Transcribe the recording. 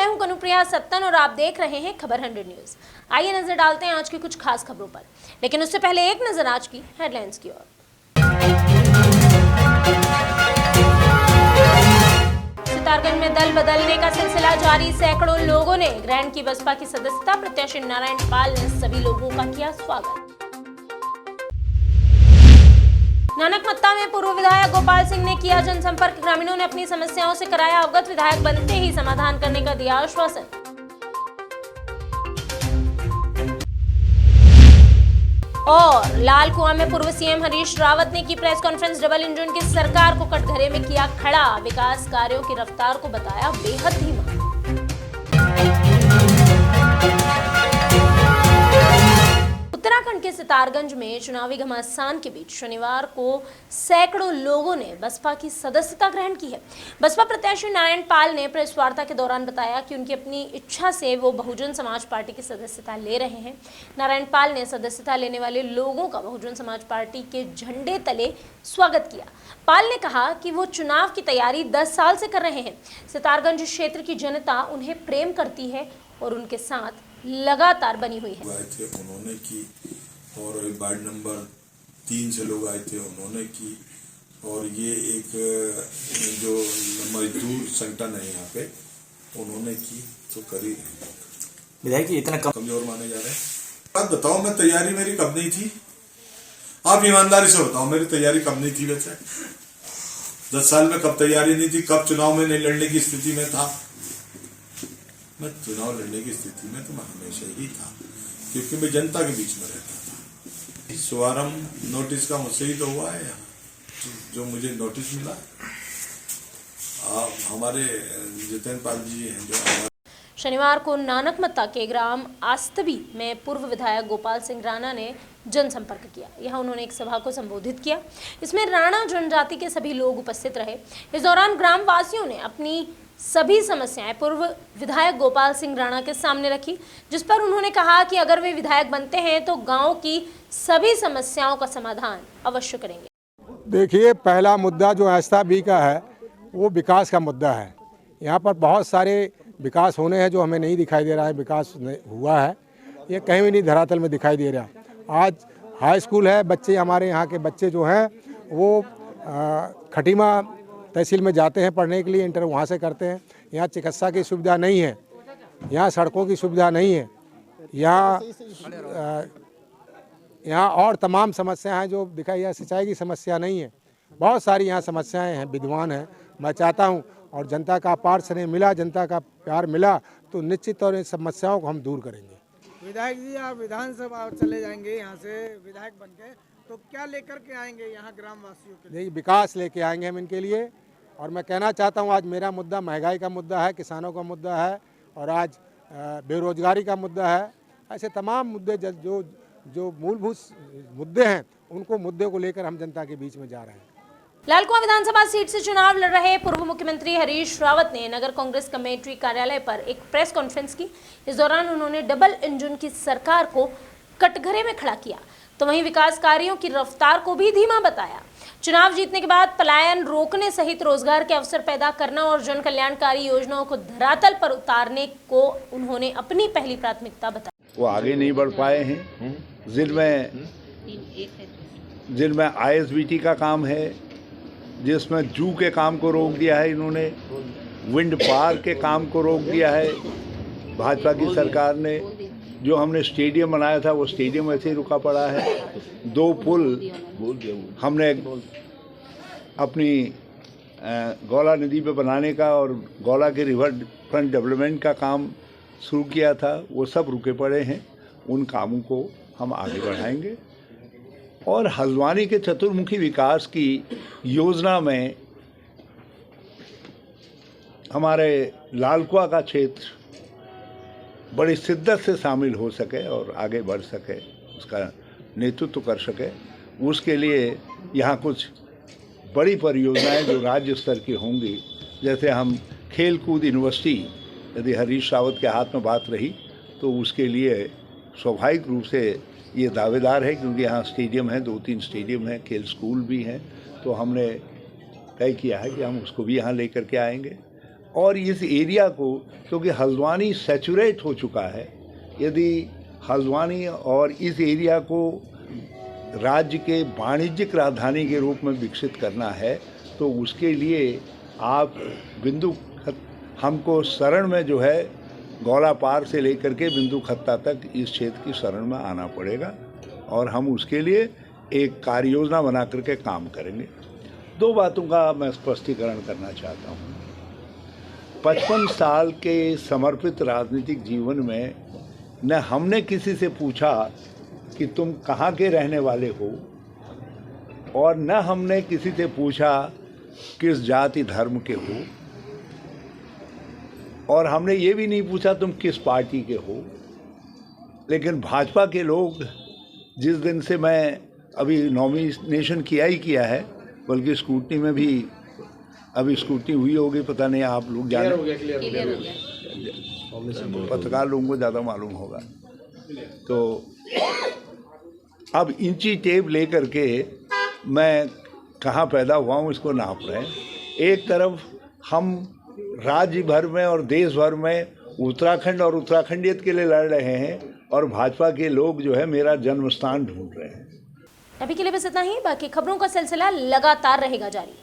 मैं हूं कनुप्रिया सत्तन और आप देख रहे हैं खबर 100 न्यूज। आइए नजर डालते हैं आज की कुछ खास खबरों पर, लेकिन उससे पहले एक नजर आज की हेडलाइंस की ओर। सितारगंज में दल बदलने का सिलसिला जारी, सैकड़ों लोगों ने ग्रहण की बसपा की सदस्यता। प्रत्याशी नारायण पाल ने सभी लोगों का किया स्वागत। नानकमत्ता में पूर्व विधायक गोपाल सिंह ने किया जनसंपर्क, ग्रामीणों ने अपनी समस्याओं से कराया अवगत, विधायक बनते ही समाधान करने का दिया आश्वासन। और लाल कुआं में पूर्व सीएम हरीश रावत ने की प्रेस कॉन्फ्रेंस, डबल इंजन की सरकार को कटघरे में किया खड़ा, विकास कार्यों की रफ्तार को बताया बेहद धीमा। उत्तराखंड के सितारगंज में चुनावी घमासान के बीच शनिवार को सैकड़ों लोगों ने बसपा की सदस्यता ग्रहण की है। बसपा प्रत्याशी नारायण पाल ने प्रेस वार्ता के दौरान बताया कि उनकी अपनी इच्छा से वो बहुजन समाज पार्टी की सदस्यता ले रहे हैं। नारायण पाल ने सदस्यता लेने वाले लोगों का बहुजन समाज पार्टी के झंडे तले स्वागत किया। पाल ने कहा कि वो चुनाव की तैयारी 10 साल से कर रहे हैं। सितारगंज क्षेत्र की जनता उन्हें प्रेम करती है और उनके साथ लगातार बनी हुई है। आए थे उन्होंने की, और वार्ड नंबर 3 से लोग आए थे उन्होंने की, और ये एक जो मजदूर संगठन है यहाँ पे उन्होंने की, तो करी विधायक जी इतना कमजोर माने जा रहे हैं। बात बताओ, मैं तैयारी मेरी कब नहीं थी? आप ईमानदारी से बताओ मेरी तैयारी कब नहीं थी? वैसे 10 साल में कब तैयारी नहीं थी? कब चुनाव में नहीं लड़ने की स्थिति में था? मैं चुनाव लड़ने की स्थिति में तो मैं हमेशा ही था, क्योंकि मैं जनता के बीच में रहता था। शुभारंभ नोटिस का मुझसे ही तो हुआ है, जो मुझे नोटिस मिला। आप हमारे जितेंद्र पाल जी हैं जो शनिवार को नानकमत्ता के ग्राम आस्तवी में पूर्व विधायक गोपाल सिंह राणा ने जनसंपर्क किया। यहां उन्होंने एक सभा को संबोधित किया। इसमें राणा जनजाति के सभी लोग उपस्थित रहे। इस दौरान ग्राम वासियों ने अपनी सभी समस्याएं पूर्व विधायक गोपाल सिंह राणा के सामने रखी, जिस पर उन्होंने कहा कि अगर वे विधायक बनते हैं तो गांव की सभी समस्याओं का समाधान अवश्य करेंगे। देखिए, पहला मुद्दा जो आस्था का है वो विकास का मुद्दा है। यहाँ पर बहुत सारे विकास होने हैं जो हमें नहीं दिखाई दे रहा है। विकास हुआ है, ये कहीं भी नहीं धरातल में दिखाई दे रहा। आज हाई स्कूल है, बच्चे हमारे यहाँ के बच्चे जो हैं वो खटीमा तहसील में जाते हैं पढ़ने के लिए, इंटर वहाँ से करते हैं। यहाँ चिकित्सा की सुविधा नहीं है, यहाँ सड़कों की सुविधा नहीं है, यहाँ और तमाम समस्याएं हैं जो दिखाई, यहाँ सिंचाई की समस्या नहीं है। बहुत सारी यहाँ समस्याएं हैं, विद्वान हैं। मैं चाहता हूँ और जनता का अपार स्नेह मिला, जनता का प्यार मिला तो निश्चित तौर इन समस्याओं को हम दूर करेंगे। विधायक जी, आप विधानसभा चले जाएंगे यहाँ से विधायक बनके, तो क्या लेकर के आएंगे यहाँ ग्राम वासियों के लिए? विकास लेके आएंगे हम इनके लिए। और मैं कहना चाहता हूँ, आज मेरा मुद्दा महंगाई का मुद्दा है, किसानों का मुद्दा है, और आज बेरोजगारी का मुद्दा है। ऐसे तमाम मुद्दे जो मूलभूत मुद्दे हैं, उनको मुद्दे को लेकर हम जनता के बीच में जा रहे हैं। लाल कुआं विधानसभा सीट से चुनाव लड़ रहे पूर्व मुख्यमंत्री हरीश रावत ने नगर कांग्रेस कमेटी कार्यालय पर एक प्रेस कॉन्फ्रेंस की। इस दौरान उन्होंने डबल इंजन की सरकार को कटघरे में खड़ा किया, तो वहीं विकास कार्यों की रफ्तार को भी धीमा बताया। चुनाव जीतने के बाद पलायन रोकने सहित रोजगार के अवसर पैदा करना और जन कल्याणकारी योजनाओं को धरातल पर उतारने को उन्होंने अपनी पहली प्राथमिकता बताई। वो आगे नहीं बढ़ पाए हैं। जिनमें ISBT का काम है, जिसमें जू के काम को रोक दिया है इन्होंने, विंड पार्क के काम को रोक दिया है भाजपा की सरकार ने। जो हमने स्टेडियम बनाया था वो स्टेडियम ऐसे ही रुका पड़ा है। 2 पुल हमने अपनी गौला नदी पे बनाने का और गौला के रिवर फ्रंट डेवलपमेंट का काम शुरू किया था, वो सब रुके पड़े हैं। उन कामों को हम आगे बढ़ाएंगे। और हल्द्वानी के चतुर्मुखी विकास की योजना में हमारे लाल कुआं का क्षेत्र बड़ी शिद्दत से शामिल हो सके और आगे बढ़ सके, उसका नेतृत्व कर सके, उसके लिए यहाँ कुछ बड़ी परियोजनाएं जो राज्य स्तर की होंगी, जैसे हम खेल कूद यूनिवर्सिटी, यदि हरीश रावत के हाथ में बात रही तो उसके लिए स्वाभाविक रूप से ये दावेदार है, क्योंकि यहाँ स्टेडियम है, 2-3 स्टेडियम हैं, खेल स्कूल भी हैं, तो हमने तय किया है कि हम उसको भी यहाँ लेकर के आएंगे। और इस एरिया को, क्योंकि हल्द्वानी सैचुरेट हो चुका है, यदि हल्द्वानी और इस एरिया को राज्य के वाणिज्यिक राजधानी के रूप में विकसित करना है तो उसके लिए आप हमको शरण में जो है गौला पार से लेकर के बिंदु खत्ता तक इस क्षेत्र की शरण में आना पड़ेगा और हम उसके लिए एक कार्य योजना बना करके काम करेंगे। 2 बातों का मैं स्पष्टीकरण करना चाहता हूँ। 55 साल के समर्पित राजनीतिक जीवन में न हमने किसी से पूछा कि तुम कहाँ के रहने वाले हो और न हमने किसी से पूछा किस जाति धर्म के हो और हमने ये भी नहीं पूछा तुम किस पार्टी के हो। लेकिन भाजपा के लोग, जिस दिन से मैं अभी नॉमिनेशन किया है, बल्कि स्क्रूटनी में भी अभी स्क्रूटनी हुई होगी, पता नहीं, आप लोग जाने, पत्रकार लोगों को ज़्यादा मालूम होगा। तो अब इंची टेप लेकर के मैं कहाँ पैदा हुआ हूँ इसको नाप रहे हैं। एक तरफ हम राज्य भर में और देश भर में उत्तराखंड और उत्तराखंडियत के लिए लड़ रहे हैं और भाजपा के लोग जो है मेरा जन्म स्थान ढूंढ रहे हैं। अभी के लिए बस इतना ही। बाकी खबरों का सिलसिला लगातार रहेगा जारी।